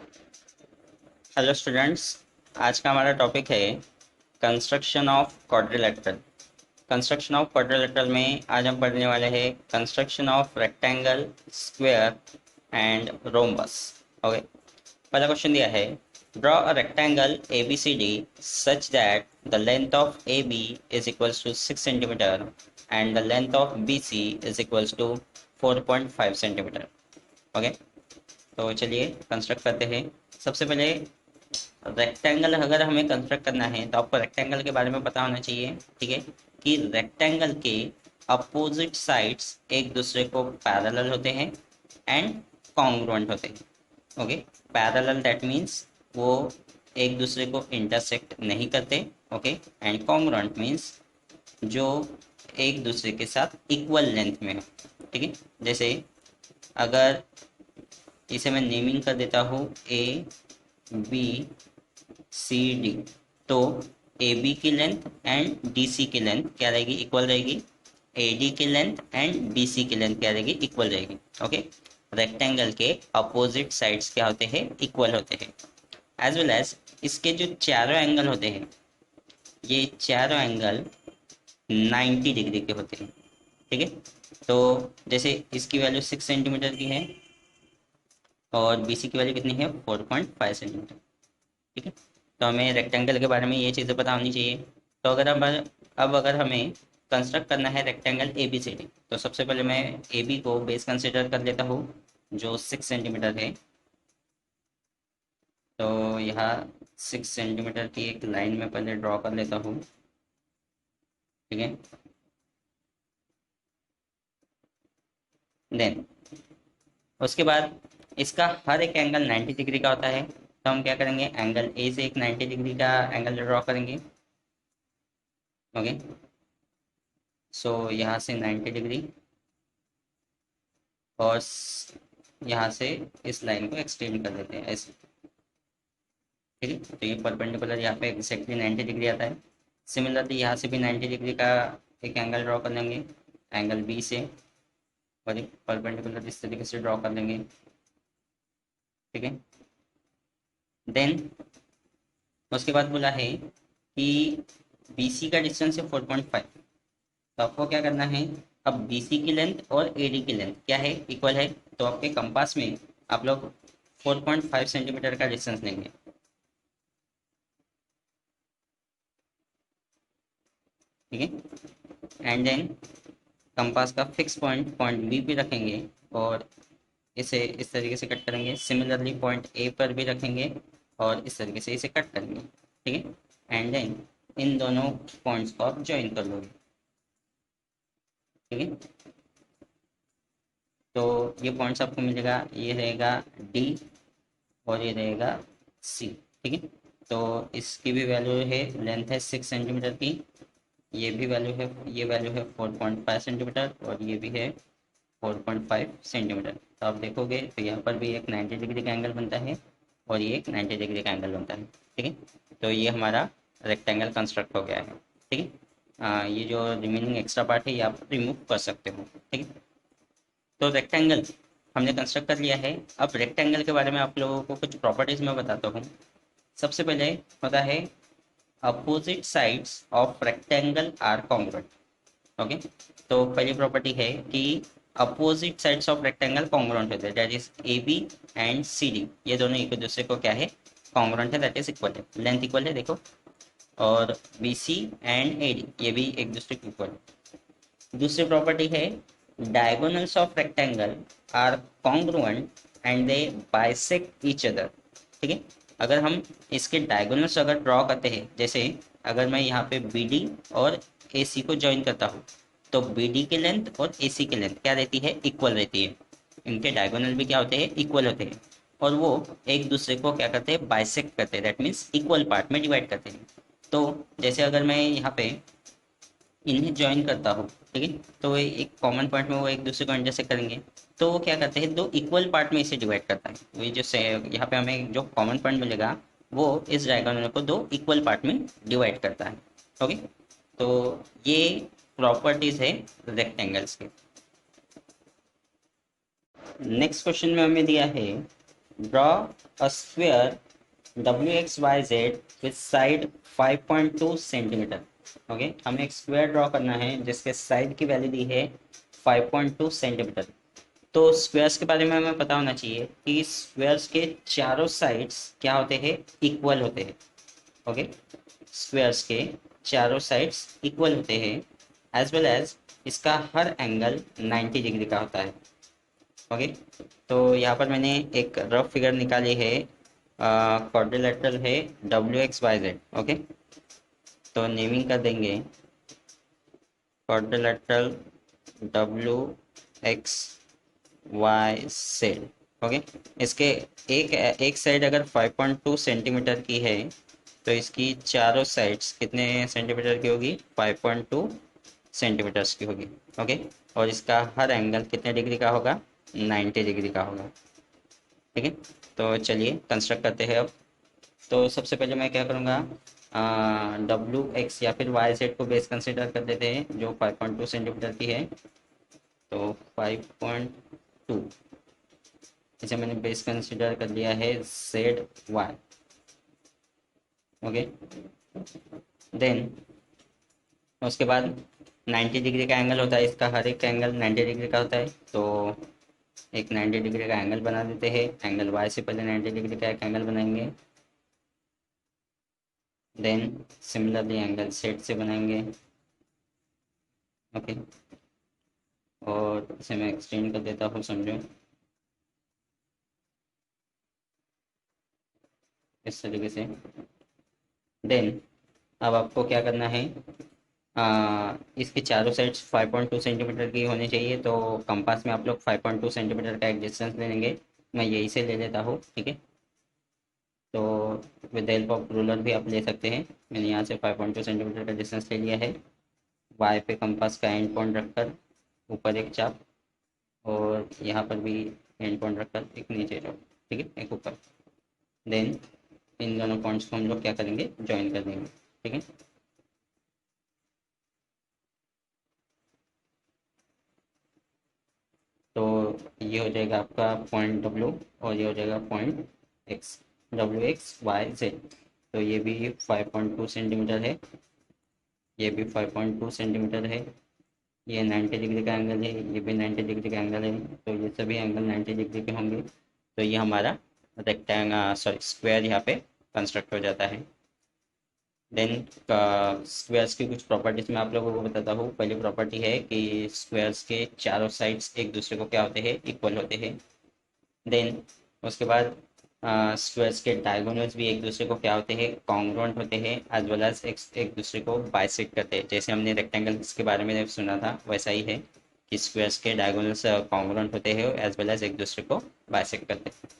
Hello students. आज का हमारा टॉपिक है construction of quadrilateral. Construction of quadrilateral में आज हम पढ़ने वाले हैं construction of rectangle, square and rhombus. Okay, पहला क्वेश्चन दिया है, draw a rectangle A B C D such that the length of A B is equals to 6 centimeter and the length of B C is equals to 4.5 centimeter. Okay, तो चलिए construct करते हैं। सबसे पहले rectangle अगर हमें construct करना है तो आपको रेक्टेंगल के बारे में पता होना चाहिए, ठीक है, कि रेक्टेंगल के अपोजिट साइड्स एक दूसरे को पैरेलल होते हैं एंड कॉन्ग्रुएंट होते हैं। ओके, पैरेलल दैट मीन्स वो एक दूसरे को इंटरसेक्ट नहीं करते। ओके, एंड कॉन्ग्रुएंट मीन्स जो एक दूसरे के साथ इक्वल लेंथ में है। ठीक है, जैसे अगर इसे मैं नेमिंग कर देता हूँ ए बी सी डी, तो ए बी की लेंथ एंड डी सी की लेंथ क्या रहेगी, इक्वल रहेगी। ए डी की लेंथ एंड बी सी की लेंथ क्या रहेगी, इक्वल रहेगी। ओके, रेक्टेंगल के अपोजिट साइड्स क्या होते हैं, इक्वल होते हैं। एज वेल एज इसके जो चारों एंगल होते हैं, ये चारों एंगल 90 डिग्री के होते हैं। ठीक है, तो जैसे इसकी वैल्यू 6 सेंटीमीटर की है और बी सी की वैल्यू कितनी है, 4.5 सेंटीमीटर। ठीक है, तो हमें रेक्टेंगल के बारे में ये चीज़ें पता होनी चाहिए। तो अगर अब अगर हमें कंस्ट्रक्ट करना है rectangle A B C D, तो सबसे पहले मैं ए बी को बेस कंसिडर कर लेता हूँ जो 6 सेंटीमीटर है। तो यहाँ 6 सेंटीमीटर की एक लाइन में पहले ड्रॉ कर लेता हूँ। ठीक है, देन उसके बाद इसका हर एक एंगल 90 डिग्री का होता है, तो हम क्या करेंगे, एंगल ए से एक 90 डिग्री का एंगल ड्रॉ करेंगे। ओके, सो यहाँ से 90 डिग्री और यहाँ से इस लाइन को एक्सटेंड कर देते हैं ऐसे। ठीक है, तो ये परपेंडिकुलर यहाँ पे एक्जैक्टली 90 डिग्री आता है। सिमिलरली यहाँ से भी 90 डिग्री का एक एंगल ड्रॉ कर लेंगे एंगल बी से, और एक परपेंडिकुलर इस तरीके से ड्रॉ कर लेंगे। ठीक है, देन उसके बाद बोला है कि बी सी का डिस्टेंस है 4.5। तो आपको क्या करना है, अब बी सी की लेंथ और ए डी की लेंथ क्या है, इक्वल है। तो आपके कंपास में आप लोग 4.5 सेंटीमीटर का डिस्टेंस लेंगे। ठीक है, एंड देन कंपास का फिक्स पॉइंट पॉइंट बी पे रखेंगे और इसे इस तरीके से कट करेंगे। सिमिलरली पॉइंट ए पर भी रखेंगे और इस तरीके से इसे कट करेंगे। ठीक है, एंड देन इन दोनों पॉइंट्स को आप ज्वाइन कर लोगे। ठीक है, तो ये पॉइंट्स आपको मिलेगा, ये रहेगा डी और ये रहेगा सी। ठीक है, तो इसकी भी वैल्यू है, लेंथ है 6 सेंटीमीटर की, ये भी वैल्यू है, ये वैल्यू है 4.5 सेंटीमीटर और ये भी है 4.5 सेंटीमीटर। तो आप देखोगे तो यहाँ पर भी एक 90 डिग्री का एंगल बनता है और ये एक 90 डिग्री का एंगल बनता है। ठीक है, तो ये हमारा रेक्टेंगल कंस्ट्रक्ट हो गया है। ठीक है, ये जो रिमेनिंग एक्स्ट्रा पार्ट है ये आप रिमूव कर सकते हो। ठीक है, तो रेक्टेंगल हमने कंस्ट्रक्ट कर लिया है। अब रेक्टेंगल के बारे में आप लोगों को कुछ प्रॉपर्टीज में बताता हूँ। सबसे पहले होता है opposite sides of rectangle are congruent. Okay, तो पहली प्रॉपर्टी है कि opposite sides of rectangle congruent होते हैं, that is A B and C D, ये दोनों एक दूसरे को क्या है, कॉन्ग्रुएंट है, दैट इज इक्वल है, लेंथ इक्वल है देखो। और B C and A D ये भी एक दूसरे को इक्वल है। दूसरी प्रॉपर्टी है diagonals of rectangle are congruent and they bisect each other. ठीक है, अगर हम इसके डायगोनल्स अगर ड्रॉ करते हैं, जैसे अगर मैं यहाँ पे बी डी और ए सी को ज्वाइन करता हूँ, तो बी डी की लेंथ और ए सी की लेंथ क्या रहती है, इक्वल रहती है। इनके डायगोनल भी क्या होते हैं, इक्वल होते हैं, और वो एक दूसरे को क्या करते हैं, बाइसेक्ट करते हैं, दैट मीन्स इक्वल पार्ट में डिवाइड करते हैं। तो जैसे अगर मैं यहाँ पे इन्हें ज्वाइन करता हूँ, ठीक है, तो वो एक कॉमन पॉइंट में वो एक दूसरे को इंटरसेक्ट करेंगे, तो वो क्या करते हैं, दो इक्वल पार्ट में इसे डिवाइड करता है। वही जो से यहाँ पे हमें जो कॉमन पॉइंट मिलेगा वो इस डायगोनल को दो इक्वल पार्ट में डिवाइड करता है। ओके, तो ये प्रॉपर्टीज है रेक्टेंगल्स के। नेक्स्ट क्वेश्चन में हमें दिया है draw a square WXYZ with side 5.2 centimetre. Okay, हमें एक स्क्वायर ड्रॉ करना है जिसके साइड की वैल्यू दी है 5.2 सेंटीमीटर। तो स्क्वायर्स के बारे में हमें पता होना चाहिए कि स्क्वायर्स के चारों साइड्स क्या होते हैं, इक्वल होते हैं। ओके, स्क्वायर्स के चारों साइड्स इक्वल होते हैं, एज वेल एज इसका हर एंगल 90 डिग्री का होता है। ओके, तो यहाँ पर मैंने एक रफ फिगर निकाली है, क्वाड्रिलेटरल है WXYZ। ओके, तो नेमिंग कर देंगे क्वाड्रिलेटरल WXYZ। ओके, इसके एक एक साइड अगर 5.2 सेंटीमीटर की है तो इसकी चारों साइड्स कितने सेंटीमीटर की होगी, 5.2 सेंटीमीटर्स की होगी। ओके, और इसका हर एंगल कितने डिग्री का होगा, 90 डिग्री का होगा। ठीक है, तो चलिए कंस्ट्रक्ट करते हैं अब। तो सबसे पहले मैं क्या करूँगा, WX या फिर YZ को बेस कंसिडर कर देते हैं जो 5.2 सेंटीमीटर की है। तो 5.2 इसे मैंने बेस कंसिडर कर लिया है ZY। ओके, देन उसके बाद 90 डिग्री का एंगल होता है, इसका हर एक एंगल 90 डिग्री का होता है। तो एक 90 डिग्री का एंगल बना देते हैं, एंगल वाई से पहले 90 डिग्री का एक एंगल बनाएंगे, देन सिमिलरली एंगल सेट से बनाएंगे। ओके, और इसे मैं एक्सटेंड कर देता हूँ, समझो इस तरीके से। देन अब आपको क्या करना है, इसके चारों साइड्स 5.2 सेंटीमीटर की होनी चाहिए। तो कंपास में आप लोग 5.2 सेंटीमीटर का एक डिस्टेंस ले लेंगे, मैं यही से ले लेता हूँ। ठीक है, तो विद हेल्प ऑफ रूलर भी आप ले सकते हैं। मैंने यहाँ से 5.2 सेंटीमीटर का डिस्टेंस ले लिया है। वाई पे कंपास का एंड पॉइंट रखकर ऊपर एक चाप, और यहाँ पर भी एंड पॉइंट रखकर एक नीचे चाप। ठीक है, एक ऊपर। देन इन दोनों पॉइंट्स को हम लोग क्या करेंगे, ज्वाइन कर देंगे। ठीक है, तो ये हो जाएगा आपका पॉइंट W, और ये हो जाएगा पॉइंट X, WXYZ। तो ये भी 5.2 सेंटीमीटर है, ये भी 5.2 सेंटीमीटर है, ये 90 डिग्री का एंगल है, ये भी 90 डिग्री का एंगल है। तो ये सभी एंगल 90 डिग्री के होंगे। तो ये हमारा रेक्टेंगल, सॉरी, स्क्वायर यहाँ पे कंस्ट्रक्ट हो जाता है। देन स्क्वायर्स की कुछ प्रॉपर्टीज मैं आप लोगों को बताता हूँ। पहली प्रॉपर्टी है कि स्क्वायर्स के चारों साइड्स एक दूसरे को क्या होते हैं, इक्वल होते हैं। देन उसके बाद स्क्वायर्स के डायगोनल्स भी एक दूसरे को क्या होते हैं, कॉन्ग्रुएंट होते हैं, एज वेल एज एक दूसरे को बाइसेक्ट करते हैं। जैसे हमने रेक्टेंगल्स के बारे में सुना था, वैसा ही है कि स्क्वायर्स के डायगोनल्स कॉन्ग्रुएंट होते हैं एज वेल एज एक दूसरे को बाइसेक्ट करते हैं।